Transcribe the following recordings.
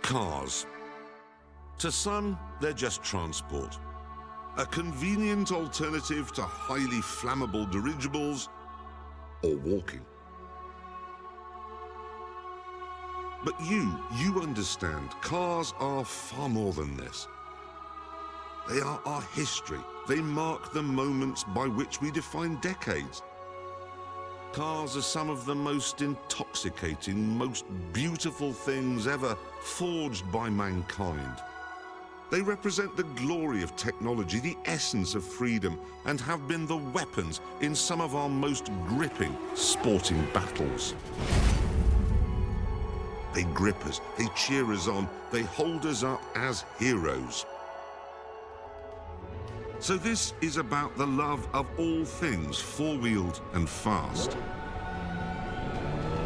Cars. To some, they're just transport. A convenient alternative to highly flammable dirigibles or walking. But you understand, cars are far more than this. They are our history. They mark the moments by which we define decades. Cars are some of the most intoxicating, most beautiful things ever forged by mankind. They represent the glory of technology, the essence of freedom, and have been the weapons in some of our most gripping sporting battles. They grip us, they cheer us on, they hold us up as heroes. So this is about the love of all things four-wheeled and fast.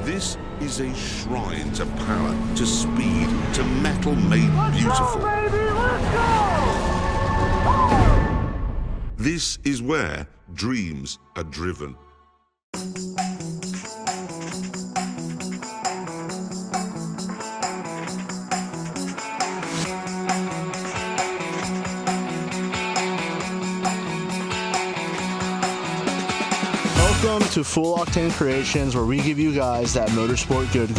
This is a shrine to power, to speed, to metal made beautiful. Let's go, baby, let's go! This is where dreams are driven. Welcome to Full Octane Creations, where we give you guys that motorsport good.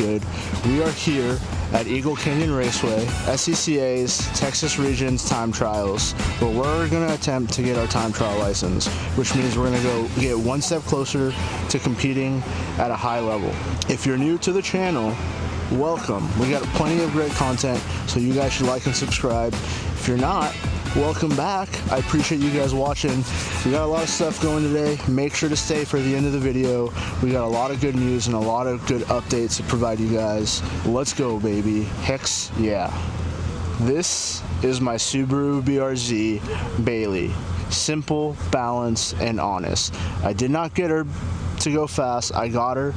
We are here at Eagle Canyon Raceway, SCCA's Texas Region's Time Trials, where we're going to attempt to get our time trial license, which means we're going to go get one step closer to competing at a high level. If you're new to the channel, welcome. We got plenty of great content, so you guys should like and subscribe. If you're not, welcome back. I appreciate you guys watching. We got a lot of stuff going today. Make sure to stay for the end of the video. We got a lot of good news and a lot of good updates to provide you guys. Let's go, baby. Hex yeah. This is my Subaru BRZ Baily. Simple, balanced, and honest. I did not get her to go fast. I got her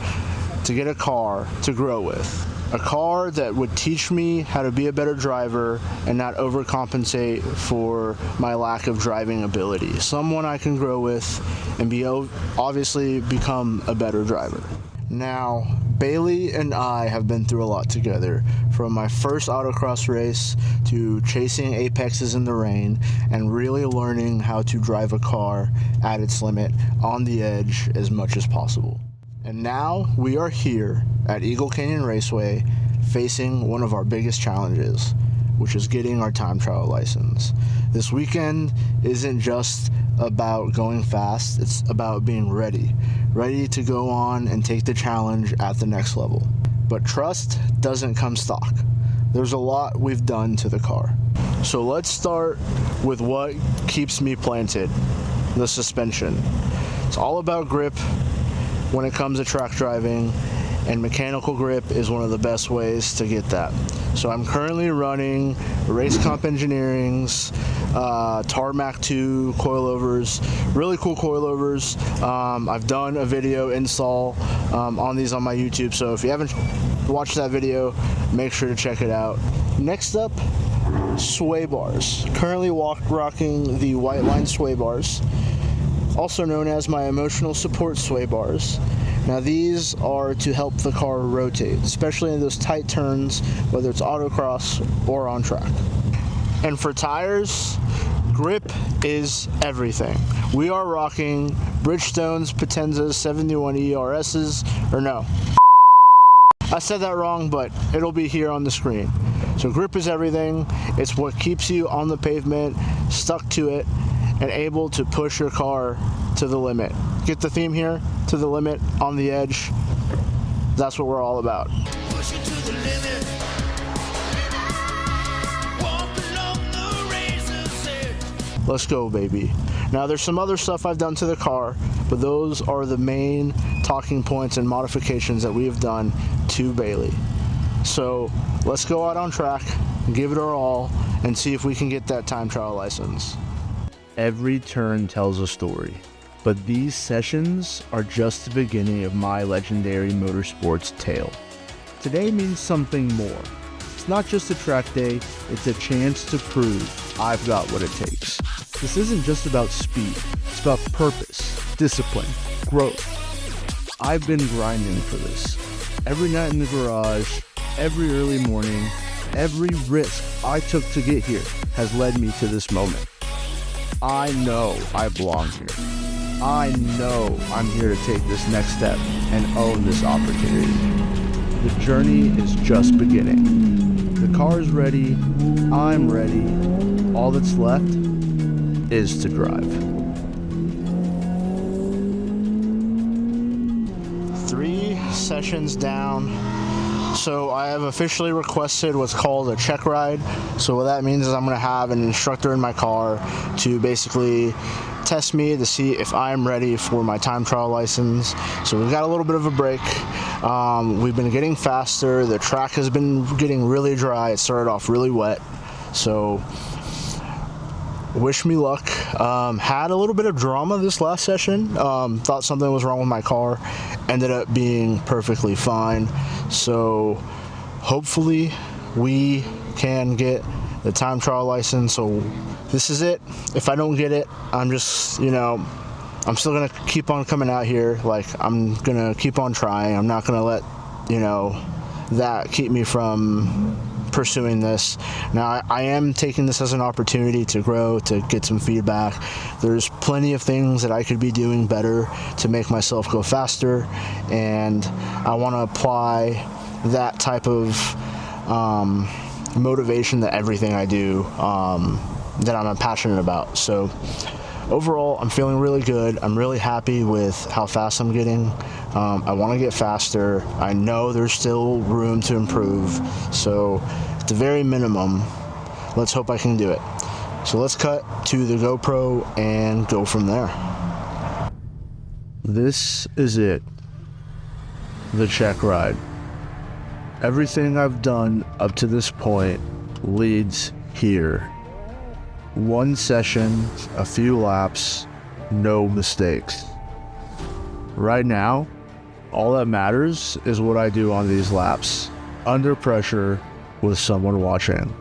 to get a car to grow with. A car that would teach me how to be a better driver and not overcompensate for my lack of driving ability. Someone I can grow with and obviously become a better driver. Now, Baily and I have been through a lot together, from my first autocross race to chasing apexes in the rain and really learning how to drive a car at its limit on the edge as much as possible. And now we are here at Eagle Canyon Raceway facing one of our biggest challenges, which is getting our time trial license. This weekend isn't just about going fast, it's about being ready to go on and take the challenge at the next level. But trust doesn't come stock. There's a lot we've done to the car. So let's start with what keeps me planted, the suspension. It's all about grip when it comes to track driving, and mechanical grip is one of the best ways to get that. So I'm currently running Racecomp Engineering's Tarmac 2 coilovers, really cool coilovers. I've done a video install on these on my YouTube, so if you haven't watched that video, make sure to check it out. Next up, sway bars. Currently rocking the White Line sway bars, also known as my emotional support sway bars. Now these are to help the car rotate, especially in those tight turns, whether it's autocross or on track. And for tires, grip is everything. We are rocking Bridgestone's Potenza 71 ERS's, or no, I said that wrong, but it'll be here on the screen. So grip is everything. It's what keeps you on the pavement, stuck to it, and able to push your car to the limit. Get the theme here? To the limit, on the edge. That's what we're all about. Push it to the limit. Walk along the razor's edge. Let's go, baby. Now there's some other stuff I've done to the car, but those are the main talking points and modifications that we have done to Baily. So let's go out on track, give it our all, and see if we can get that time trial license. Every turn tells a story, but these sessions are just the beginning of my legendary motorsports tale. Today means something more. It's not just a track day, it's a chance to prove I've got what it takes. This isn't just about speed, it's about purpose, discipline, growth. I've been grinding for this. Every night in the garage, every early morning, Every risk I took to get here has led me to this moment. I know I belong here. I know I'm here to take this next step and own this opportunity. The journey is just beginning. The car is ready. I'm ready. All that's left is to drive. 3 sessions down. So I have officially requested what's called a check ride. So what that means is I'm going to have an instructor in my car to basically test me to see if I'm ready for my time trial license. So we've got a little bit of a break. We've been getting faster. The track has been getting really dry. It started off really wet. So wish me luck. Had a little bit of drama this last session. Thought something was wrong with my car. Ended up being perfectly fine. So hopefully we can get the time trial license. So this is it. If I don't get it, I'm just, I'm still gonna keep on coming out here. Like, I'm gonna keep on trying. I'm not gonna let, that keep me from pursuing this. Now, I am taking this as an opportunity to grow, to get some feedback. There's plenty of things that I could be doing better to make myself go faster, and I want to apply that type of motivation to everything I do that I'm passionate about. So overall, I'm feeling really good. I'm really happy with how fast I'm getting. I want to get faster. I know there's still room to improve. So at the very minimum, let's hope I can do it. So let's cut to the GoPro and go from there. This is it. The check ride. Everything I've done up to this point leads here. 1 session, a few laps, no mistakes. Right now, all that matters is what I do on these laps, under pressure with someone watching.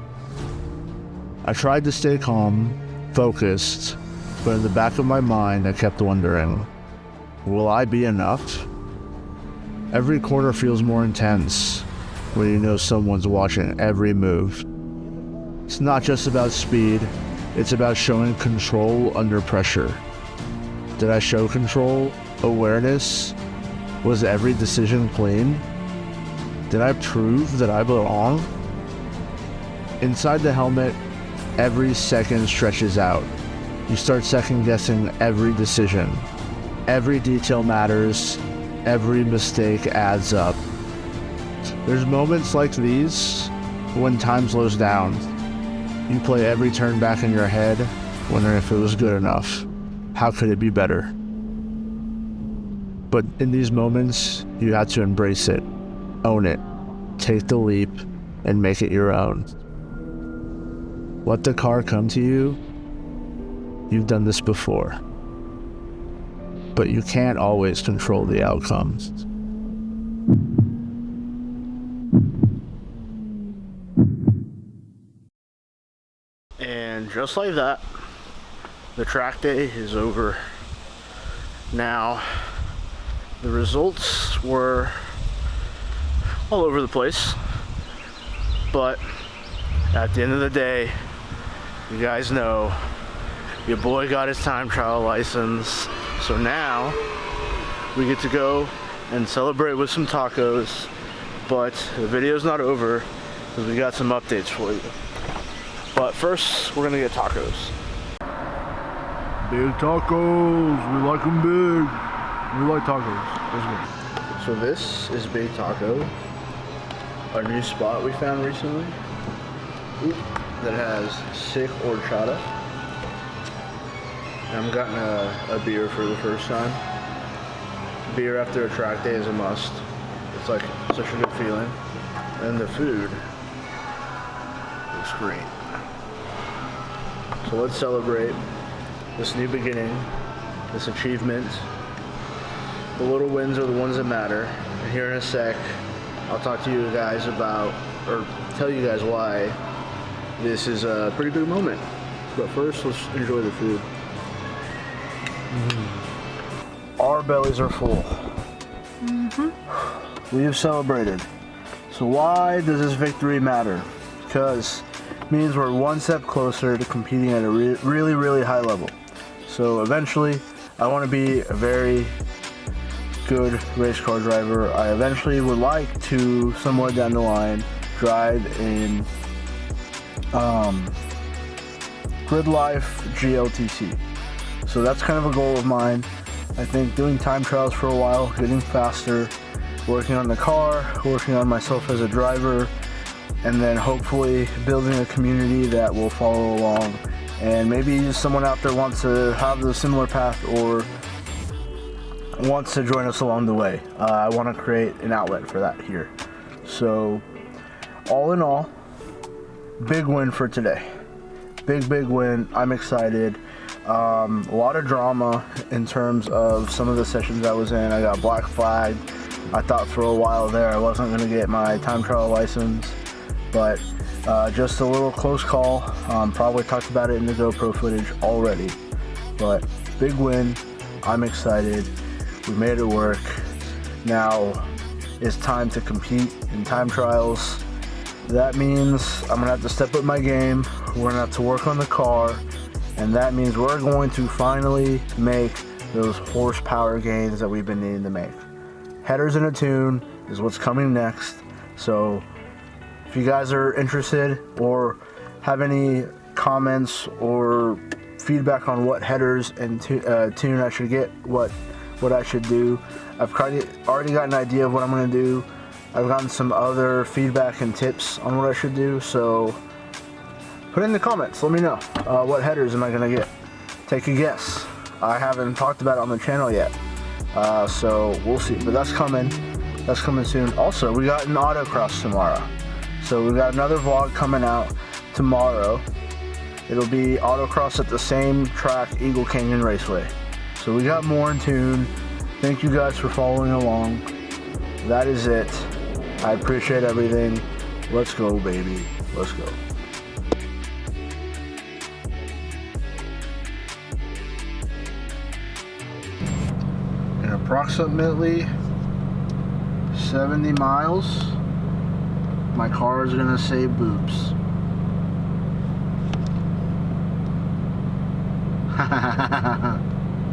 I tried to stay calm, focused, but in the back of my mind I kept wondering, will I be enough? Every corner feels more intense when you know someone's watching every move. It's not just about speed, it's about showing control under pressure. Did I show control? Awareness? Was every decision clean? Did I prove that I belong? Inside the helmet, every second stretches out. You start second guessing every decision. Every detail matters. Every mistake adds up. There's moments like these when time slows down. You play every turn back in your head, wondering if it was good enough. How could it be better? But in these moments, you have to embrace it, own it, take the leap, and make it your own. Let the car come to you. You've done this before. But you can't always control the outcomes. And just like that, the track day is over. Now, the results were all over the place, but at the end of the day, you guys know your boy got his time trial license. So now we get to go and celebrate with some tacos, but the video's not over because we got some updates for you. But first, we're gonna get tacos. Big tacos, we like them big. We like tacos. Let's go. So this is Big Taco, our new spot we found recently. That has sick horchata. I'm gotten a beer for the first time. Beer after a track day is a must. It's like such a good feeling. And the food looks great. So let's celebrate this new beginning, this achievement. The little wins are the ones that matter. And here in a sec, I'll talk to you guys about, or tell you guys why this is a pretty big moment. But first, let's enjoy the food. Our bellies are full. We have celebrated. So why does this victory matter? because it means we're one step closer to competing at a really high level. So eventually, I want to be a very good race car driver. I eventually would like to, somewhere down the line, drive in Grid Life GLTC. So that's kind of a goal of mine. I think doing time trials for a while, getting faster, working on the car, working on myself as a driver, and then hopefully building a community that will follow along. And maybe someone out there wants to have the similar path or wants to join us along the way. I want to create an outlet for that here. So all in all, big win for today. Big win. I'm excited. A lot of drama in terms of some of the sessions I was in. I got black flagged. I thought for a while there I wasn't going to get my time trial license, but just a little close call. Probably talked about it in the GoPro footage already, but big win. I'm excited. We made it work. Now it's time to compete in time trials. That means I'm gonna have to step up my game. We're gonna have to work on the car, and that means we're going to finally make those horsepower gains that we've been needing to make. Headers in a tune is what's coming next. So if you guys are interested or have any comments or feedback on what headers and tune I should get, what I should do, I've already got an idea of what I'm going to do. I've gotten some other feedback and tips on what I should do, so put in the comments. Let me know what headers am I going to get. Take a guess. I haven't talked about it on the channel yet, so we'll see. But that's coming. That's coming soon. Also, we got an autocross tomorrow, so we got another vlog coming out tomorrow. It'll be autocross at the same track, Eagle Canyon Raceway. So we got more in tune. Thank you guys for following along. That is it. I appreciate everything. Let's go, baby. Let's go. In approximately 70 miles, my car is gonna say boobs. Ha ha ha ha ha.